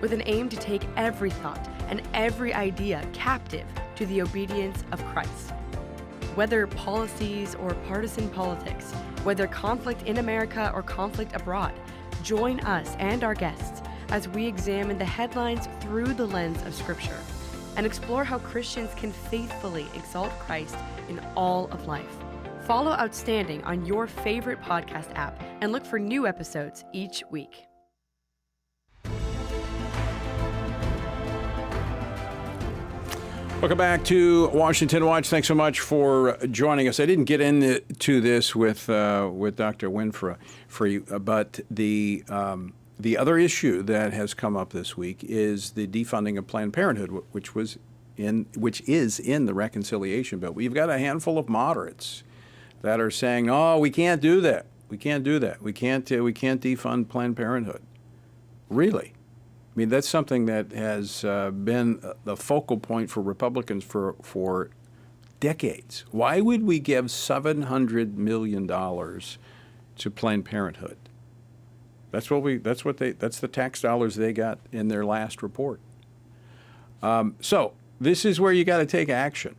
with an aim to take every thought and every idea captive to the obedience of Christ. Whether policies or partisan politics, whether conflict in America or conflict abroad, join us and our guests as we examine the headlines through the lens of Scripture and explore how Christians can faithfully exalt Christ in all of life. Follow Outstanding on your favorite podcast app and look for new episodes each week. Welcome back to Washington Watch. Thanks so much for joining us. I didn't get into this with Dr. Winfrey for you, but the other issue that has come up this week is the defunding of Planned Parenthood, which is in the reconciliation bill. We've got a handful of moderates that are saying, "No, we can't do that. We can't do that. We can't defund Planned Parenthood." Really? I mean, that's something that has been the focal point for Republicans for decades. Why would we give $700 million to Planned Parenthood? That's the tax dollars they got in their last report. So this is where you got to take action.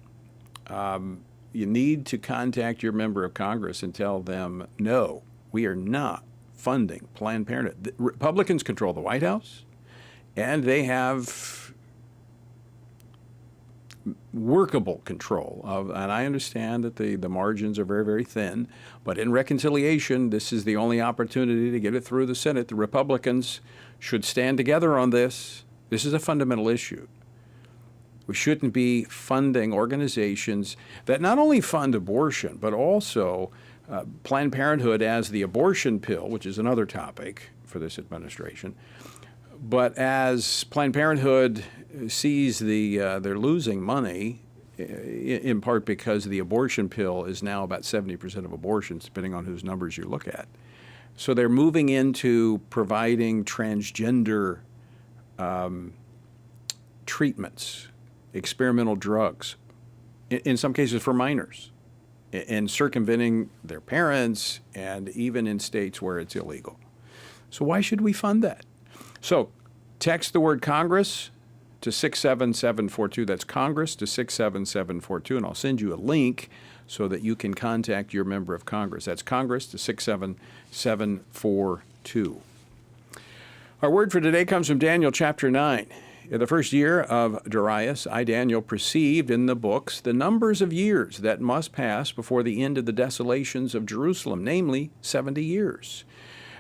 You need to contact your member of Congress and tell them, no, we are not funding Planned Parenthood. The Republicans control the White House, and they have workable control of, and I understand that the margins are very, very thin, but in reconciliation, this is the only opportunity to get it through the Senate. The Republicans should stand together on this. This is a fundamental issue. We shouldn't be funding organizations that not only fund abortion, but also Planned Parenthood as the abortion pill, which is another topic for this administration. But as Planned Parenthood sees they're losing money, in part because the abortion pill is now about 70% of abortions, depending on whose numbers you look at. So they're moving into providing transgender treatments, experimental drugs, in some cases for minors, and circumventing their parents, and even in states where it's illegal. So why should we fund that? So text the word Congress to 67742. That's Congress to 67742, and I'll send you a link so that you can contact your member of Congress. That's Congress to 67742. Our word for today comes from Daniel chapter 9. In the first year of Darius, I, Daniel, perceived in the books the numbers of years that must pass before the end of the desolations of Jerusalem, namely 70 years.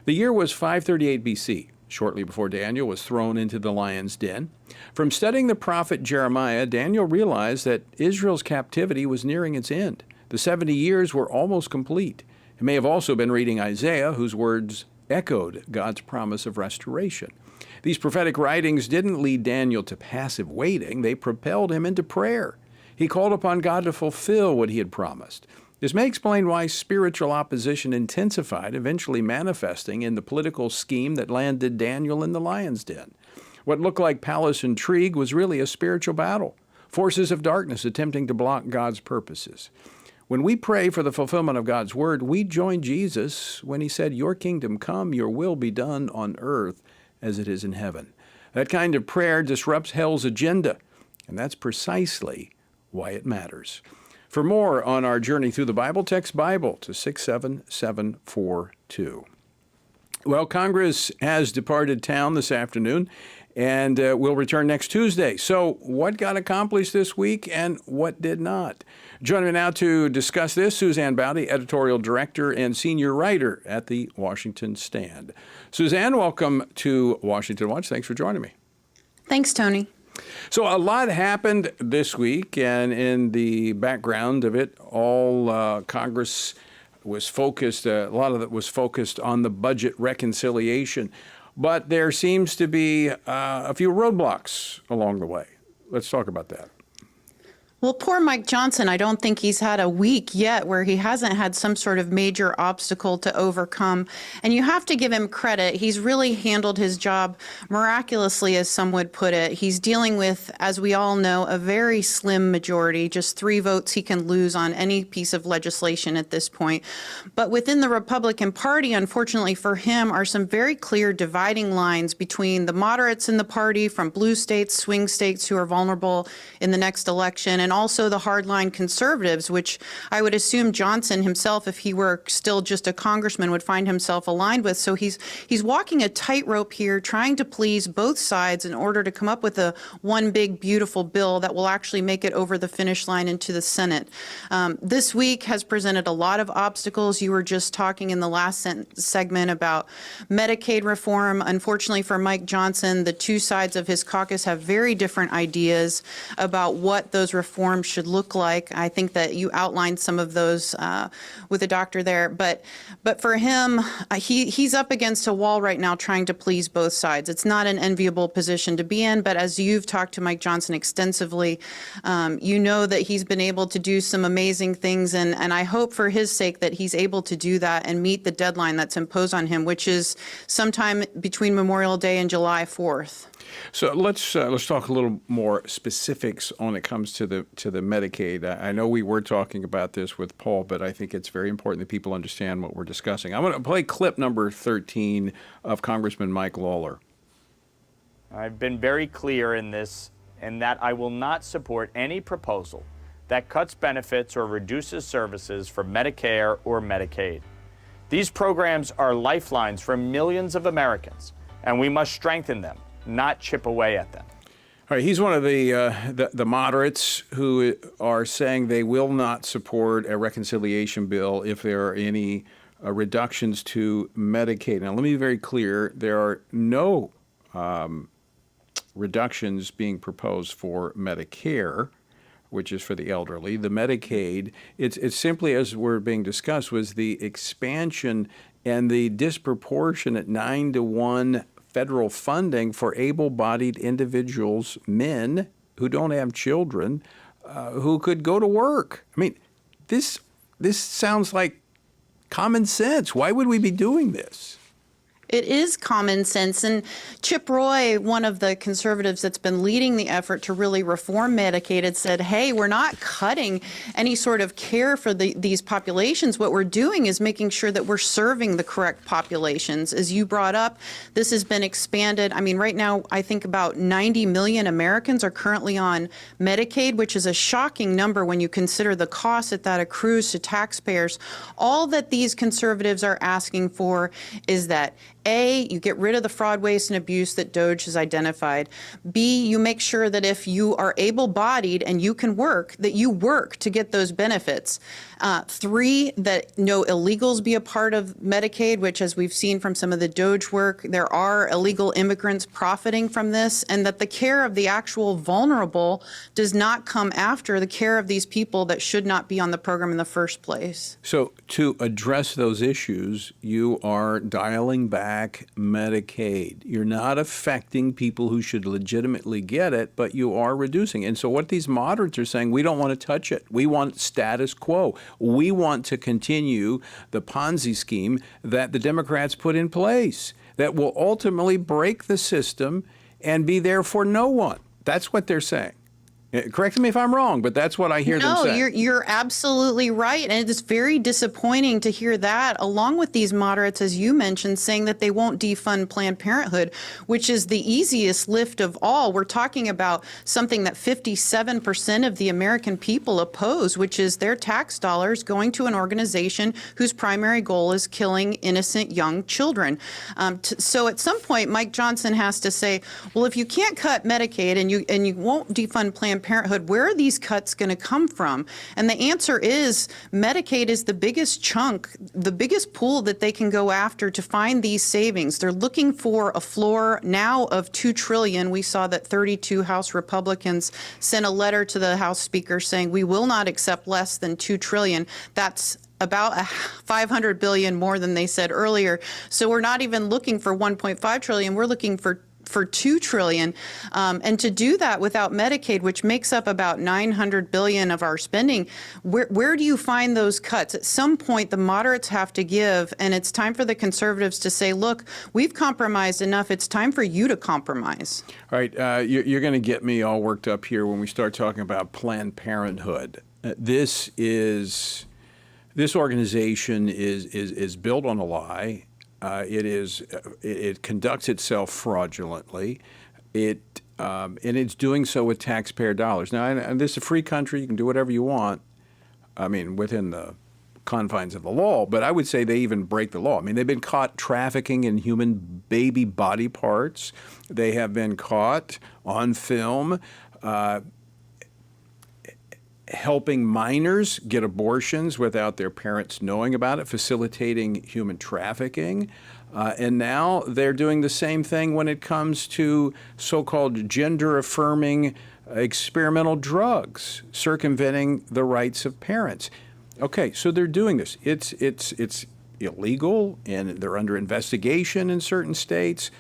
The year was 538 BC, shortly before Daniel was thrown into the lion's den. From studying the prophet Jeremiah, Daniel realized that Israel's captivity was nearing its end. The 70 years were almost complete. He may have also been reading Isaiah, whose words echoed God's promise of restoration. These prophetic writings didn't lead Daniel to passive waiting. They propelled him into prayer. He called upon God to fulfill what he had promised. This may explain why spiritual opposition intensified, eventually manifesting in the political scheme that landed Daniel in the lion's den. What looked like palace intrigue was really a spiritual battle, forces of darkness attempting to block God's purposes. When we pray for the fulfillment of God's word, we join Jesus when he said, "Your kingdom come, your will be done on earth as it is in heaven." That kind of prayer disrupts hell's agenda, and that's precisely why it matters. For more on our journey through the Bible, text Bible to 67742. Well, Congress has departed town this afternoon and will return next Tuesday. So what got accomplished this week and what did not? Joining me now to discuss this, Suzanne Bowdy, editorial director and senior writer at the Washington Stand. Suzanne, welcome to Washington Watch. Thanks for joining me. Thanks, Tony. So a lot happened this week, and in the background of it, all Congress was focused, a lot of it was focused on the budget reconciliation. But there seems to be a few roadblocks along the way. Let's talk about that. Well, poor Mike Johnson, I don't think he's had a week yet where he hasn't had some sort of major obstacle to overcome. And you have to give him credit. He's really handled his job miraculously, as some would put it. He's dealing with, as we all know, a very slim majority, just 3 votes he can lose on any piece of legislation at this point. But within the Republican Party, unfortunately for him, are some very clear dividing lines between the moderates in the party from blue states, swing states who are vulnerable in the next election, and also the hardline conservatives, which I would assume Johnson himself, if he were still just a congressman, would find himself aligned with. So he's walking a tightrope here, trying to please both sides in order to come up with a one big, beautiful bill that will actually make it over the finish line into the Senate. This week has presented a lot of obstacles. You were just talking in the last segment about Medicaid reform. Unfortunately for Mike Johnson, the two sides of his caucus have very different ideas about what those reforms should look like. I think that you outlined some of those with the doctor there. But for him, he's up against a wall right now trying to please both sides. It's not an enviable position to be in, but as you've talked to Mike Johnson extensively, you know that he's been able to do some amazing things, and I hope for his sake that he's able to do that and meet the deadline that's imposed on him, which is sometime between Memorial Day and July 4th. So let's talk a little more specifics when it comes to the Medicaid. I know we were talking about this with Paul, but I think it's very important that people understand what we're discussing. I'm going to play clip number 13 of Congressman Mike Lawler. I've been very clear in this, and that I will not support any proposal that cuts benefits or reduces services for Medicare or Medicaid. These programs are lifelines for millions of Americans, and we must strengthen them, not chip away at them. All right, he's one of the moderates who are saying they will not support a reconciliation bill if there are any reductions to Medicaid. Now, let me be very clear. There are no reductions being proposed for Medicare, which is for the elderly. The Medicaid, it's simply, as we're being discussed, was the expansion and the disproportionate 9-to-1 federal funding for able-bodied individuals, men who don't have children, who could go to work. I mean, this sounds like common sense. Why would we be doing this? It is common sense. And Chip Roy, one of the conservatives that's been leading the effort to really reform Medicaid, had said, hey, we're not cutting any sort of care for these populations. What we're doing is making sure that we're serving the correct populations. As you brought up, this has been expanded. I mean, right now, I think about 90 million Americans are currently on Medicaid, which is a shocking number when you consider the cost that accrues to taxpayers. All that these conservatives are asking for is that A, you get rid of the fraud, waste, and abuse that DOJ has identified. B, you make sure that if you are able-bodied and you can work, that you work to get those benefits. 3, that no illegals be a part of Medicaid, which, as we've seen from some of the DOJ work, there are illegal immigrants profiting from this, and that the care of the actual vulnerable does not come after the care of these people that should not be on the program in the first place. So to address those issues, you are dialing back Medicaid. You're not affecting people who should legitimately get it, but you are reducing. And so what these moderates are saying, we don't want to touch it. We want status quo. We want to continue the Ponzi scheme that the Democrats put in place that will ultimately break the system and be there for no one. That's what they're saying. Correct me if I'm wrong, but that's what I hear them say. No, you're absolutely right. And it's very disappointing to hear that, along with these moderates, as you mentioned, saying that they won't defund Planned Parenthood, which is the easiest lift of all. We're talking about something that 57% of the American people oppose, which is their tax dollars going to an organization whose primary goal is killing innocent young children. So at some point, Mike Johnson has to say, well, if you can't cut Medicaid and you won't defund Planned Parenthood, where are these cuts going to come from? And the answer is Medicaid is the biggest chunk, the biggest pool that they can go after to find these savings. They're looking for a floor now of $2 trillion. We saw that 32 House Republicans sent a letter to the House Speaker saying we will not accept less than $2 trillion. That's about $500 billion more than they said earlier. So we're not even looking for $1.5 trillion. We're looking for $2 trillion. And to do that without Medicaid, which makes up about $900 billion of our spending, where do you find those cuts? At some point, the moderates have to give, and it's time for the conservatives to say, look, we've compromised enough. It's time for you to compromise. All right, you're going to get me all worked up here when we start talking about Planned Parenthood. This organization is built on a lie. It conducts itself fraudulently. And it's doing so with taxpayer dollars. Now, and this is a free country. You can do whatever you want. I mean, within the confines of the law. But I would say they even break the law. I mean, they've been caught trafficking in human baby body parts. They have been caught on film helping minors get abortions without their parents knowing about it, facilitating human trafficking. And now they're doing the same thing when it comes to so-called gender-affirming experimental drugs, circumventing the rights of parents. Okay, so they're doing this. It's illegal, and they're under investigation in certain states.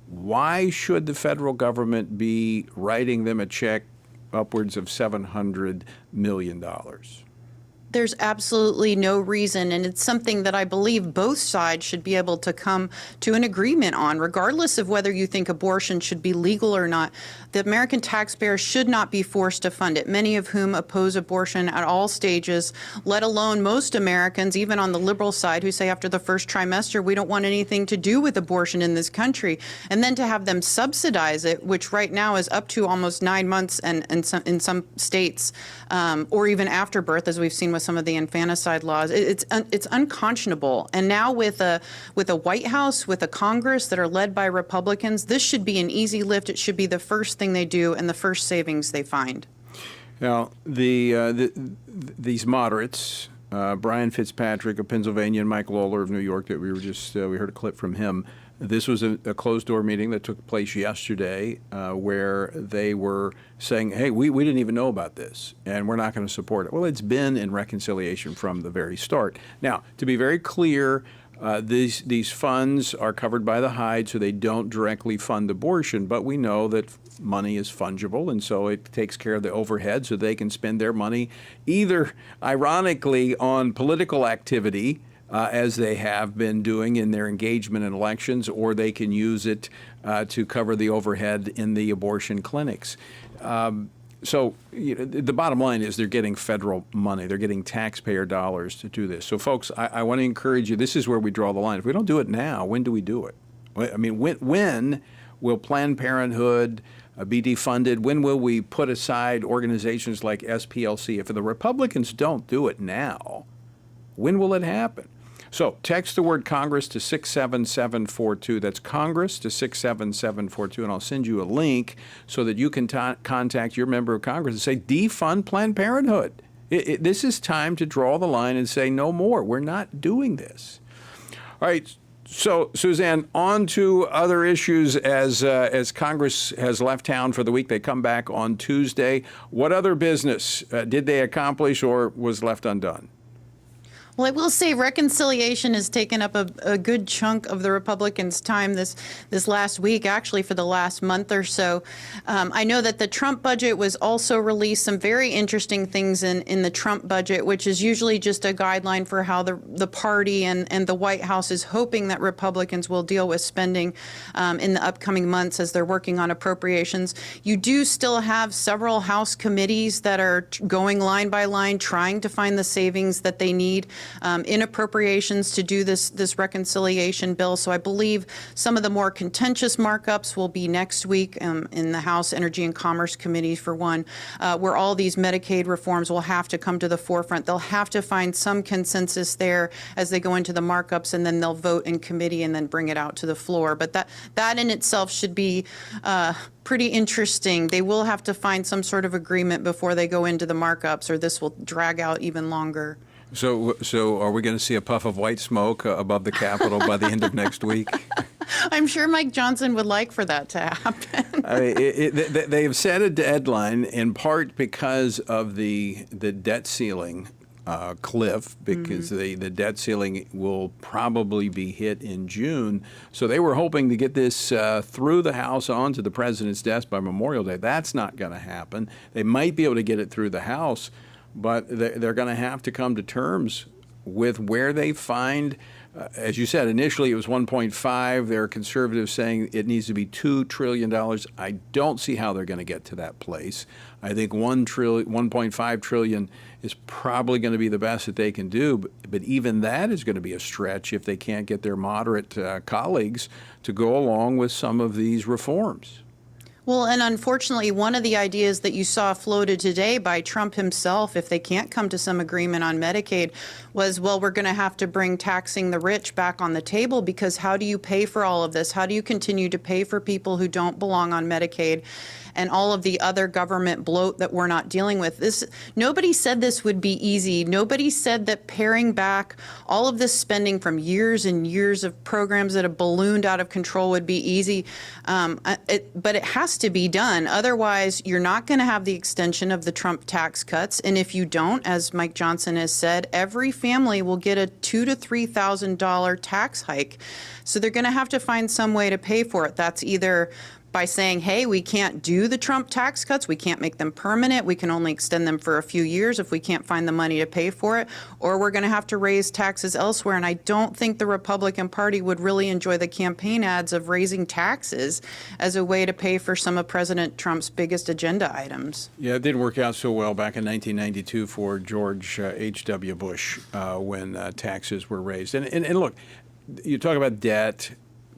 Why should the federal government be writing them a check upwards of $700 million? There's absolutely no reason, and it's something that I believe both sides should be able to come to an agreement on, regardless of whether you think abortion should be legal or not. The American taxpayer should not be forced to fund it, many of whom oppose abortion at all stages, let alone most Americans, even on the liberal side, who say after the first trimester, we don't want anything to do with abortion in this country. And then to have them subsidize it, which right now is up to almost 9 months and in some states, or even after birth, as we've seen with some of the infanticide laws. It's unconscionable. And now with a White House, with a Congress that are led by Republicans, this should be an easy lift. It should be the first thing they do and the first savings they find. Now, these moderates, Brian Fitzpatrick of Pennsylvania and Mike Lawler of New York, that we heard a clip from him. This was a closed-door meeting that took place yesterday where they were saying, hey, we didn't even know about this, and we're not going to support it. Well, it's been in reconciliation from the very start. Now, to be very clear, these funds are covered by the Hyde, so they don't directly fund abortion, but we know that money is fungible, and so it takes care of the overhead so they can spend their money either, ironically, on political activity, as they have been doing in their engagement in elections, or they can use it to cover the overhead in the abortion clinics. So the bottom line is they're getting federal money. They're getting taxpayer dollars to do this. So, folks, I want to encourage you. This is where we draw the line. If we don't do it now, when do we do it? I mean, when will Planned Parenthood be defunded? When will we put aside organizations like SPLC? If the Republicans don't do it now, when will it happen? So text the word Congress to 67742. That's Congress to 67742, and I'll send you a link so that you can contact your member of Congress and say, defund Planned Parenthood. This is time to draw the line and say no more. We're not doing this. All right. So, Suzanne, on to other issues as Congress has left town for the week. They come back on Tuesday. What other business did they accomplish or was left undone? Well, I will say reconciliation has taken up a good chunk of the Republicans' time this last week, actually for the last month or so. I know that the Trump budget was also released, some very interesting things in the Trump budget, which is usually just a guideline for how the party and the White House is hoping that Republicans will deal with spending in the upcoming months as they're working on appropriations. You do still have several House committees that are going line by line, trying to find the savings that they need in appropriations to do this reconciliation bill. So I believe some of the more contentious markups will be next week in the House Energy and Commerce Committee, for one, where all these Medicaid reforms will have to come to the forefront. They'll have to find some consensus there as they go into the markups, and then they'll vote in committee and then bring it out to the floor. But that in itself should be pretty interesting. They will have to find some sort of agreement before they go into the markups, or this will drag out even longer. So are we going to see a puff of white smoke above the Capitol by the end of next week? I'm sure Mike Johnson would like for that to happen. They've set a deadline in part because of the debt ceiling cliff, because the debt ceiling will probably be hit in June. So they were hoping to get this through the House onto the president's desk by Memorial Day. That's not going to happen. They might be able to get it through the House, but they're going to have to come to terms with where they find, as you said, initially it was 1.5. There are conservatives saying it needs to be $2 trillion. I don't see how they're going to get to that place. I think $1.5 trillion is probably going to be the best that they can do, but even that is going to be a stretch if they can't get their moderate colleagues to go along with some of these reforms. Well, and unfortunately, one of the ideas that you saw floated today by Trump himself, if they can't come to some agreement on Medicaid, was, well, we're going to have to bring taxing the rich back on the table, because how do you pay for all of this? How do you continue to pay for people who don't belong on Medicaid and all of the other government bloat that we're not dealing with? Nobody said this would be easy. Nobody said that paring back all of this spending from years and years of programs that have ballooned out of control would be easy. But it has to be done. Otherwise, you're not going to have the extension of the Trump tax cuts. And if you don't, as Mike Johnson has said, every family will get a $2,000 to $3,000 tax hike. So they're going to have to find some way to pay for it. That's either by saying, hey, we can't do the Trump tax cuts, we can't make them permanent, we can only extend them for a few years if we can't find the money to pay for it, or we're going to have to raise taxes elsewhere. And I don't think the Republican Party would really enjoy the campaign ads of raising taxes as a way to pay for some of President Trump's biggest agenda items. Yeah, it didn't work out so well back in 1992 for George H.W. Bush when taxes were raised. And look, you talk about debt,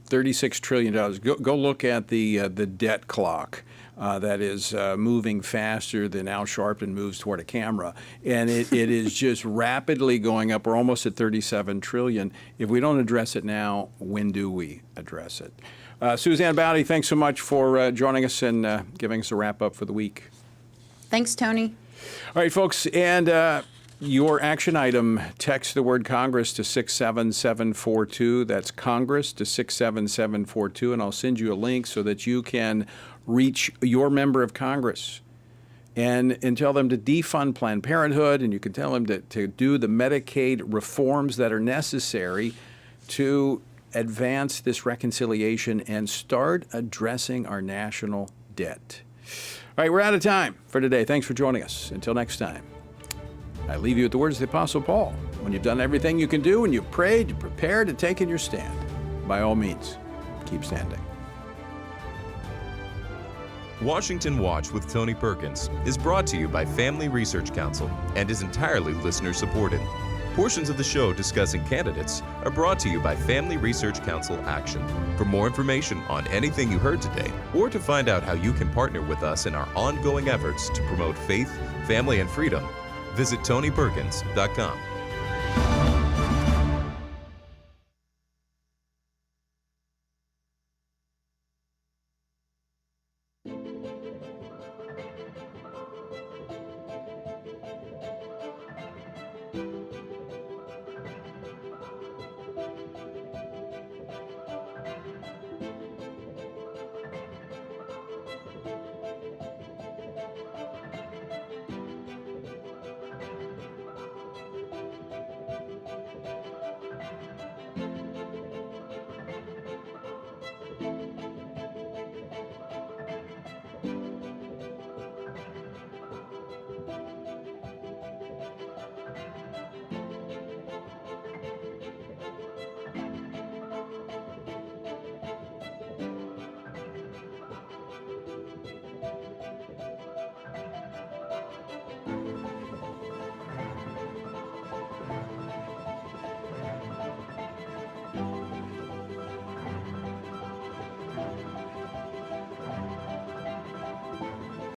$36 trillion. Go look at the debt clock that is moving faster than Al Sharpton moves toward a camera. And it is just rapidly going up. We're almost at $37 trillion. If we don't address it now, when do we address it? Suzanne Bowdy, thanks so much for joining us and giving us a wrap-up for the week. Thanks, Tony. All right, folks, and your action item, text the word Congress to 67742. That's Congress to 67742, and I'll send you a link so that you can reach your member of Congress and tell them to defund Planned Parenthood, and you can tell them to do the Medicaid reforms that are necessary to advance this reconciliation and start addressing our national debt. All right, we're out of time for today. Thanks for joining us. Until next time, I leave you with the words of the Apostle Paul. When you've done everything you can do and you've prayed, you're prepared to take in your stand, by all means, keep standing. Washington Watch with Tony Perkins is brought to you by Family Research Council and is entirely listener-supported. Portions of the show discussing candidates are brought to you by Family Research Council Action. For more information on anything you heard today, or to find out how you can partner with us in our ongoing efforts to promote faith, family, and freedom, visit TonyPerkins.com.